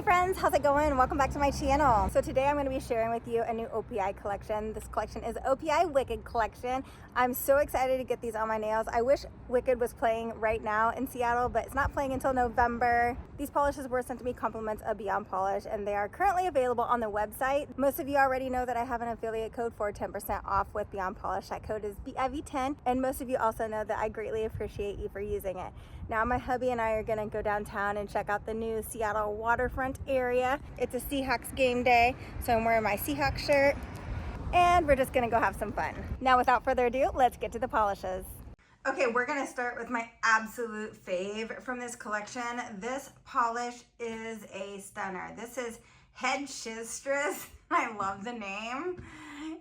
Hey friends, how's it going? Welcome back to my channel. So today I'm going to be sharing with you a new OPI collection. This collection is OPI Wicked collection. I'm so excited to get these on my nails. I wish Wicked was playing right now in Seattle, but it's not playing until November. These polishes were sent to me compliments of Beyond Polish, and they are currently available on the website. Most of you already know that I have an affiliate code for 10% off with Beyond Polish. That code is BIV10, and most of you also know that I greatly appreciate you for using it. Now my hubby and I are going to go downtown and check out the new Seattle waterfront area. It's a Seahawks game day, so I'm wearing my Seahawks shirt, and we're just going to go have some fun. Now without further ado, let's get to the polishes. Okay, we're gonna start with my absolute fave from this collection. This polish is a stunner. This is Head Shiztress. I love the name.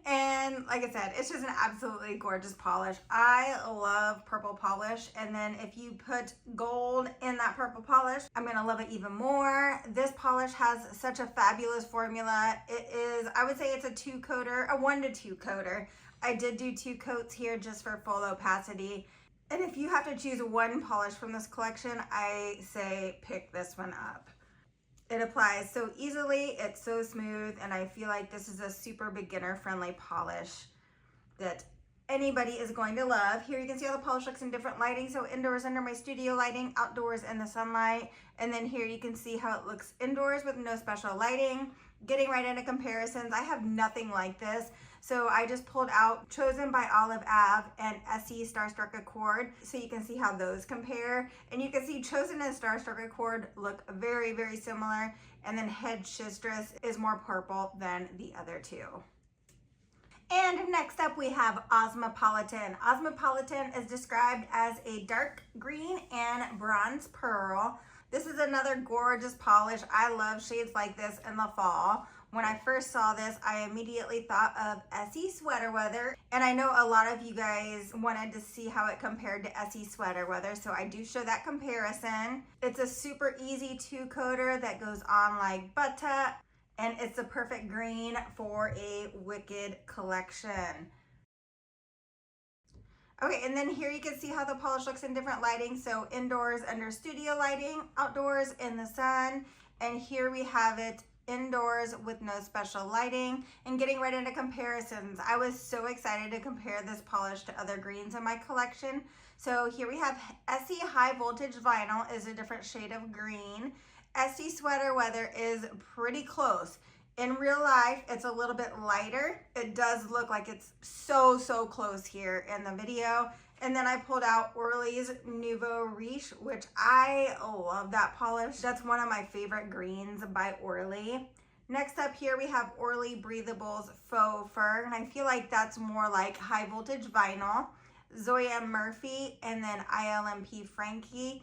And like I said, it's just an absolutely gorgeous polish. I love purple polish, and then if you put gold in that purple polish, I'm gonna love it even more. This polish has such a fabulous formula. It is, I would say it's a 2-coater, a 1 to 2 coater. I did do 2 coats here just for full opacity. And if you have to choose one polish from this collection, I say pick this one up. It applies so easily, it's so smooth, and I feel like this is a super beginner friendly polish that anybody is going to love. Here you can see how the polish looks in different lighting. So indoors under my studio lighting, outdoors in the sunlight. And then here you can see how it looks indoors with no special lighting. Getting right into comparisons, I have nothing like this. So I just pulled out Chosen by Olive Ave and Essie Starstruck Accord, so you can see how those compare. And you can see Chosen and Starstruck Accord look very, very similar. And then Head Shiztress is more purple than the other two. And next up we have Ozmopolitan. Ozmopolitan is described as a dark green and bronze pearl. This is another gorgeous polish. I love shades like this in the fall. When I first saw this, I immediately thought of Essie Sweater Weather. And I know a lot of you guys wanted to see how it compared to Essie Sweater Weather, so I do show that comparison. It's a super easy 2-coater that goes on like butter, and it's a perfect green for a Wicked collection. Okay, and then here you can see how the polish looks in different lighting. So indoors under studio lighting, outdoors in the sun, and here we have it indoors with no special lighting. And getting right into comparisons, I was so excited to compare this polish to other greens in my collection. So here we have Essie High Voltage Vinyl is a different shade of green. Essie Sweater Weather is pretty close. In real life, it's a little bit lighter. It does look like it's so close here in the video. And then I pulled out Orly's Nouveau Riche, which I love that polish. That's one of my favorite greens by Orly. Next up here, we have Orly Breathables Faux Fur, and I feel like that's more like high voltage vinyl. Zoya Murphy, and then ILMP Frankie.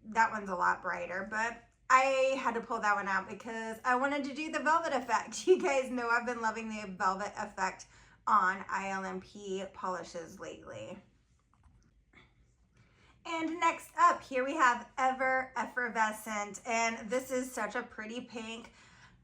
That one's a lot brighter, but I had to pull that one out because I wanted to do the velvet effect. You guys know I've been loving the velvet effect on ILMP polishes lately. And next up, here we have Ever-Effervescent, and this is such a pretty pink.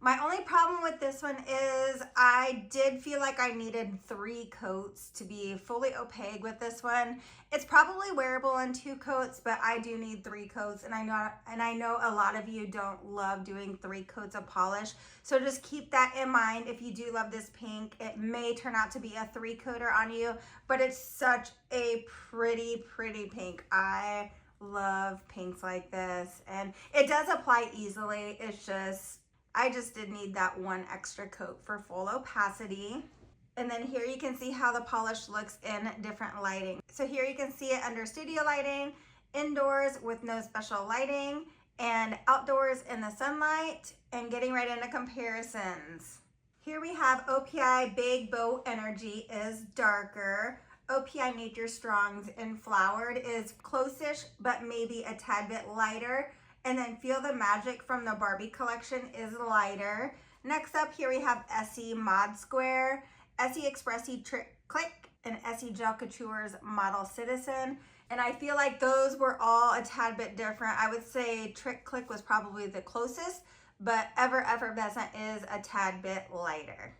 My only problem with this one is I did feel like I needed 3 coats to be fully opaque with this one. It's probably wearable in 2 coats, but I do need 3 coats, and I know a lot of you don't love doing 3 coats of polish. So just keep that in mind. If you do love this pink, it may turn out to be a 3-coater on you, but it's such a pretty pink. I love pinks like this, and it does apply easily. It's just, I just did need that 1 extra coat for full opacity. And then here you can see how the polish looks in different lighting. So here you can see it under studio lighting, indoors with no special lighting, and outdoors in the sunlight. And getting right into comparisons. Here we have OPI Big Bow Energy is darker. OPI Nature Strong's Enflowered is close-ish, but maybe a tad bit lighter. And then Feel the Magic from the Barbie collection is lighter. Next up here we have Essie Mod Square, Essie Expressie Trick Click, and Essie Gel Couture's Model Citizen. And I feel like those were all a tad bit different. I would say Trick Click was probably the closest, but Ever-Effervescent is a tad bit lighter.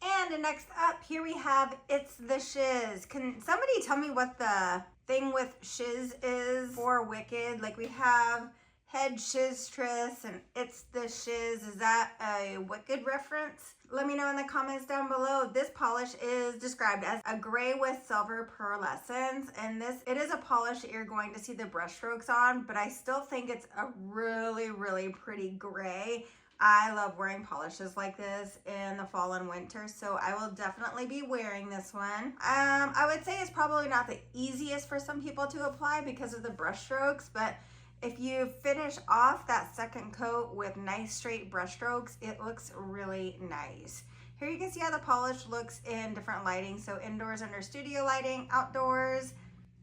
And next up, here we have It's the Shiz. Can somebody tell me what the thing with Shiz is for Wicked? Like, we have Head Shiztress, and it's the Shiz. Is that a Wicked reference? Let me know in the comments down below. This polish is described as a gray with silver pearlescence, and it is a polish that you're going to see the brush strokes on, but I still think it's a really, really pretty gray. I love wearing polishes like this in the fall and winter, so I will definitely be wearing this one. I would say it's probably not the easiest for some people to apply because of the brush strokes, but if you finish off that second coat with nice straight brush strokes, it looks really nice. Here you can see how the polish looks in different lighting. So indoors under studio lighting, outdoors,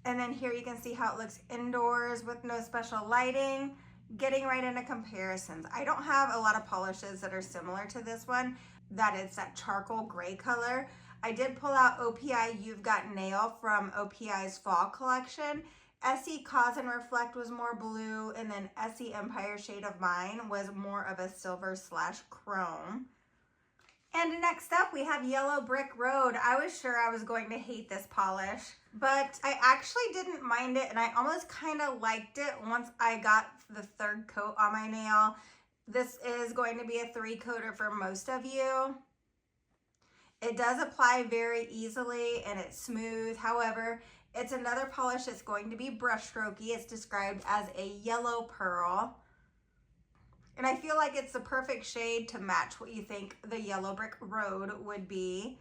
and then here you can see how it looks indoors with no special lighting. Getting right into comparisons. I don't have a lot of polishes that are similar to this one. That is that charcoal gray color. I did pull out OPI You've Got Nail from OPI's fall collection. Essie Cause and Reflect was more blue, and then Essie Empire Shade of Mine was more of a silver / chrome. And next up we have Yellow Brick Road. I was sure I was going to hate this polish, but I actually didn't mind it, and I almost kind of liked it once I got the third coat on my nail. This is going to be a 3-coater for most of you. It does apply very easily and it's smooth. However, it's another polish that's going to be brush strokey. It's described as a yellow pearl. And I feel like it's the perfect shade to match what you think the Yellow Brick Road would be.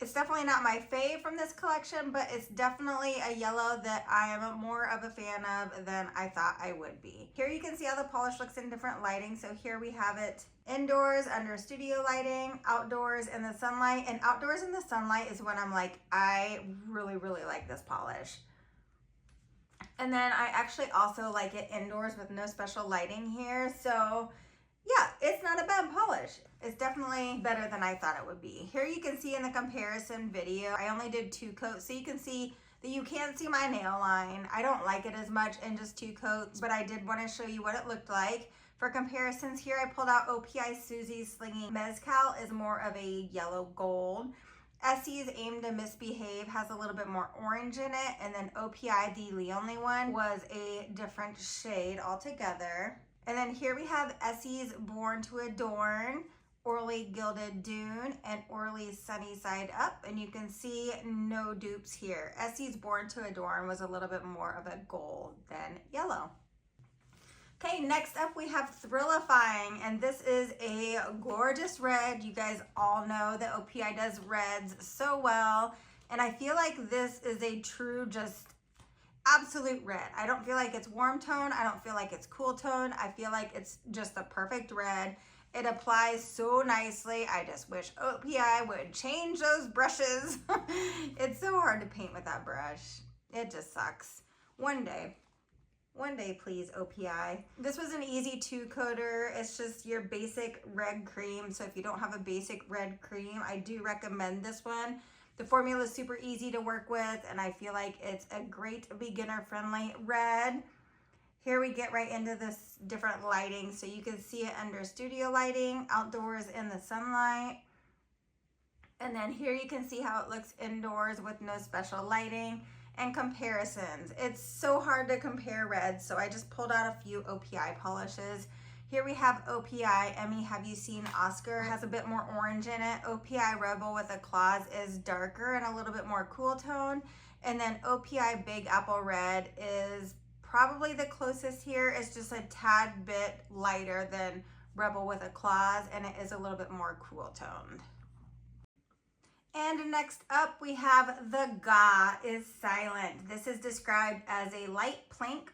It's definitely not my fave from this collection, but it's definitely a yellow that I am more of a fan of than I thought I would be. Here you can see how the polish looks in different lighting. So here we have it indoors under studio lighting, outdoors in the sunlight. And outdoors in the sunlight is when I'm like, I really, really like this polish. And then I actually also like it indoors with no special lighting here. So yeah, it's not a bad polish. It's definitely better than I thought it would be. Here you can see in the comparison video, I only did 2 coats. So you can see that you can't see my nail line. I don't like it as much in just 2 coats, but I did want to show you what it looked like. For comparisons here, I pulled out OPI Susie's Slingy Mezcal is more of a yellow gold. Essie's Aim to Misbehave has a little bit more orange in it, and then OPI The Leonly one was a different shade altogether. And then here we have Essie's Born to Adorn, Orly Gilded Dune, and Orly's Sunny Side Up, and you can see no dupes here. Essie's Born to Adorn was a little bit more of a gold than yellow. Okay, next up we have Thrillifying, and this is a gorgeous red. You guys all know that OPI does reds so well, and I feel like this is a true just absolute red. I don't feel like it's warm tone. I don't feel like it's cool tone. I feel like it's just the perfect red. It applies so nicely. I just wish OPI would change those brushes. It's so hard to paint with that brush. It just sucks. One day, please, OPI. This was an easy 2-coater. It's just your basic red cream. So if you don't have a basic red cream, I do recommend this one. The formula is super easy to work with, and I feel like it's a great beginner-friendly red. Here we get right into this different lighting. So you can see it under studio lighting, outdoors in the sunlight. And then here you can see how it looks indoors with no special lighting. And comparisons. It's so hard to compare reds, so I just pulled out a few OPI polishes. Here we have OPI Emmy Have You Seen Oscar, has a bit more orange in it. OPI Rebel with a Claws is darker and a little bit more cool tone. And then OPI Big Apple Red is probably the closest here. It's just a tad bit lighter than Rebel with a Claws, and it is a little bit more cool toned. And next up we have The Ga is Silent. This is described as a light pink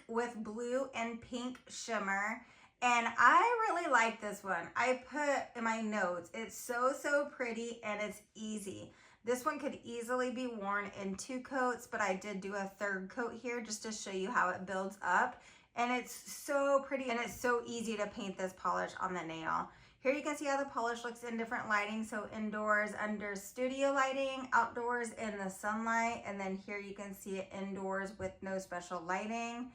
with blue and pink shimmer. And I really like this one. I put in my notes, it's so pretty and it's easy. This one could easily be worn in 2 coats, but I did do a 3rd coat here just to show you how it builds up. And it's so pretty and it's so easy to paint this polish on the nail. Here you can see how the polish looks in different lighting. So indoors under studio lighting, outdoors in the sunlight, and then here you can see it indoors with no special lighting.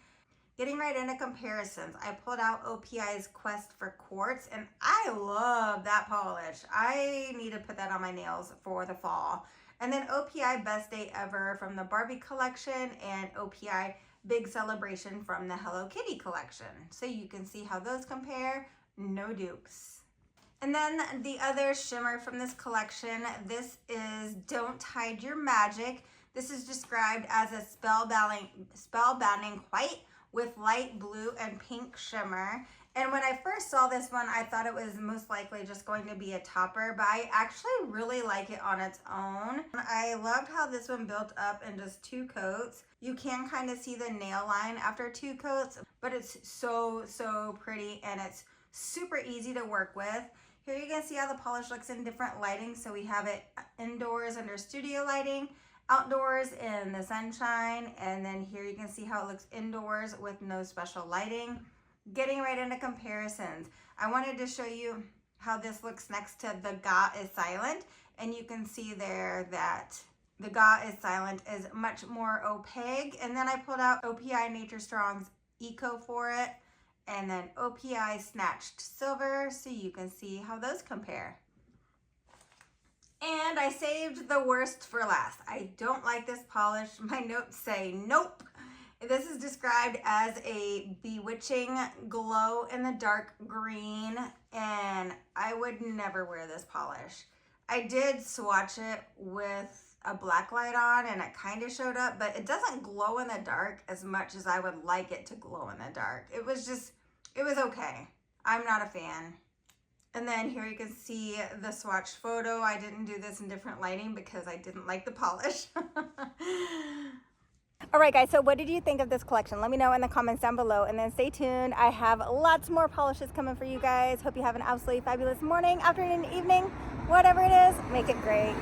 Getting right into comparisons, I pulled out OPI's Quest for Quartz, and I love that polish. I need to put that on my nails for the fall. And then OPI Best Day Ever from the Barbie collection, and OPI big celebration from the Hello Kitty collection. So you can see how those compare, no dupes. And then the other shimmer from this collection, this is Don't Hide Your Magic. This is described as a spellbinding white with light blue and pink shimmer. And when I first saw this one, I thought it was most likely just going to be a topper, but I actually really like it on its own. I loved how this one built up in just 2 coats. You can kind of see the nail line after 2 coats, but it's so pretty and it's super easy to work with. Here you can see how the polish looks in different lighting. So we have it indoors under studio lighting, outdoors in the sunshine, and then here you can see how it looks indoors with no special lighting. Getting right into comparisons, I wanted to show you how this looks next to the Ga is Silent, and you can see there that the Ga is Silent is much more opaque. And then I pulled out OPI Nature Strong's Eco for it, and then OPI Snatched Silver, so you can see how those compare. And I saved the worst for last. I don't like this polish. My notes say nope. This is described as a bewitching glow in the dark green, and I would never wear this polish. I did swatch it with a black light on and it kind of showed up, but it doesn't glow in the dark as much as I would like it to glow in the dark. It was okay. I'm not a fan. And then here you can see the swatch photo. I didn't do this in different lighting because I didn't like the polish. All right, guys, so what did you think of this collection? Let me know in the comments down below, and then stay tuned. I have lots more polishes coming for you guys. Hope you have an absolutely fabulous morning, afternoon, evening, whatever it is, make it great.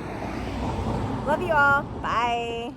Love you all. Bye.